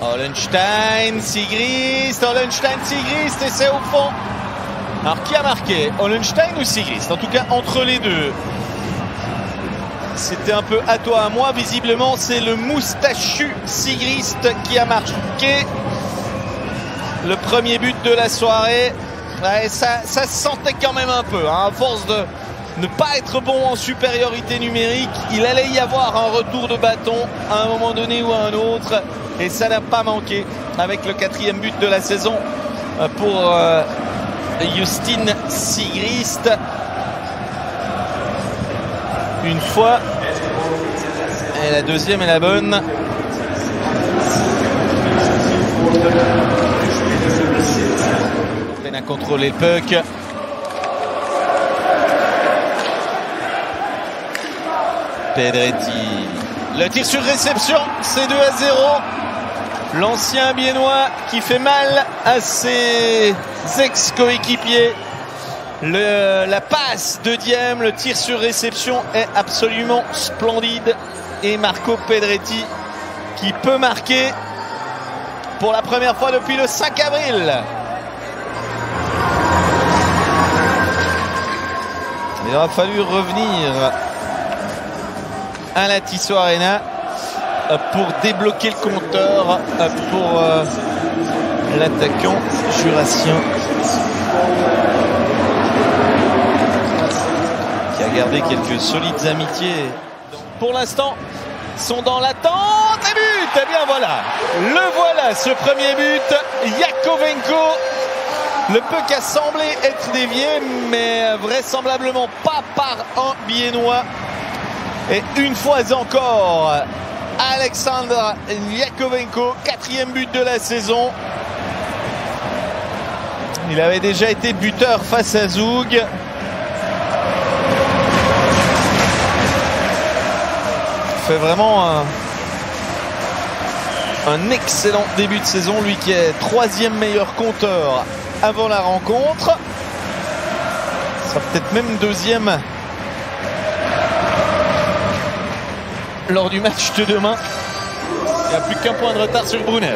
Hollenstein, Sigrist, Hollenstein, Sigrist, et c'est au fond. Alors qui a marqué, Hollenstein ou Sigrist? En tout cas entre les deux. C'était un peu à toi à moi. Visiblement c'est le moustachu Sigrist qui a marqué le premier but de la soirée. Ouais, ça se sentait quand même un peu, hein, à force de ne pas être bon en supériorité numérique, il allait y avoir un retour de bâton à un moment donné ou à un autre, et ça n'a pas manqué avec le 4e but de la saison pour Justin Sigrist. Une fois, et la deuxième est la bonne. Peine à contrôler le puck. Pedretti. Le tir sur réception, c'est 2-0. L'ancien biennois qui fait mal à ses ex-coéquipiers. La passe de Diem, le tir sur réception est absolument splendide. Et Marco Pedretti qui peut marquer pour la première fois depuis le 5 avril. Il aura fallu revenir à la Tissot Arena pour débloquer le compteur pour l'attaquant jurassien qui a gardé quelques solides amitiés. Pour l'instant, sont dans l'attente et but. Eh bien voilà, le voilà, ce premier but. Yakovenko, le puck a semblé être dévié, mais vraisemblablement pas par un biennois. Et une fois encore, Alexandre Yakovenko, 4e but de la saison. Il avait déjà été buteur face à Zug. Fait vraiment un excellent début de saison, lui qui est 3e meilleur compteur avant la rencontre. Ça sera peut-être même 2e lors du match de demain. Il n'y a plus qu'un point de retard sur Brunner.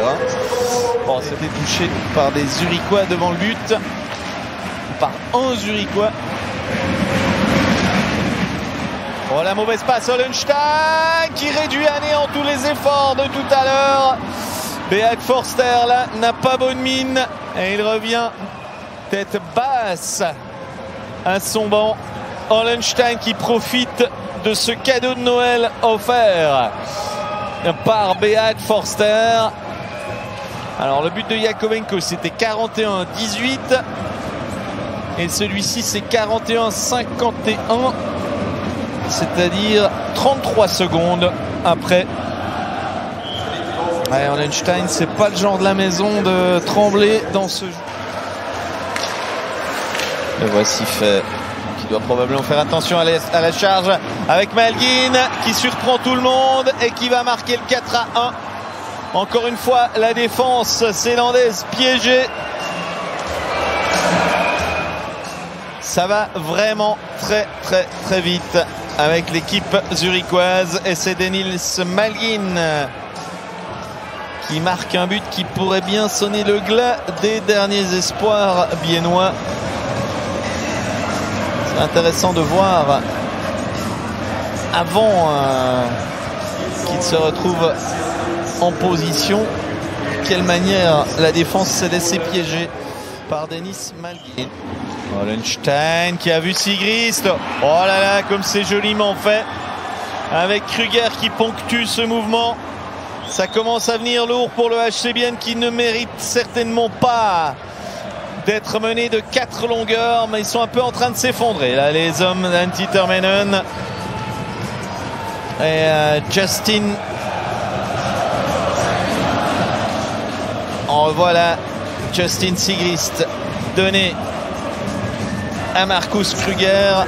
Bon, c'était touché par des Zurichois devant le but. Par un Zurichois. Oh, la mauvaise passe, Hollenstein qui réduit à néant tous les efforts de tout à l'heure. Beat Forster là n'a pas bonne mine et il revient tête basse à son banc. Hollenstein qui profite de ce cadeau de Noël offert par Beat Forster. Alors le but de Yakovenko c'était 41-18 et celui-ci c'est 41-51, c'est-à-dire 33 secondes après. Ouais, Hollenstein c'est pas le genre de la maison de trembler dans ce jeu. Le voici fait, qui doit probablement faire attention à la charge avec Malgin qui surprend tout le monde et qui va marquer le 4-1. Encore une fois la défense zélandaise piégée. Ça va vraiment très vite avec l'équipe zurichoise et c'est Denils Malgin qui marque un but qui pourrait bien sonner le glas des derniers espoirs biennois. C'est intéressant de voir avant qu'il se retrouve en position de quelle manière la défense s'est laissée piéger par Denis Malgin. Hollenstein qui a vu Sigrist. Oh là là, comme c'est joliment fait avec Kruger qui ponctue ce mouvement. Ça commence à venir lourd pour le HC Bienne qui ne mérite certainement pas d'être mené de 4 longueurs, mais ils sont un peu en train de s'effondrer là, les hommes d'Antti Termenen et Justin. En voilà Justin Sigrist donné à Marcus Kruger.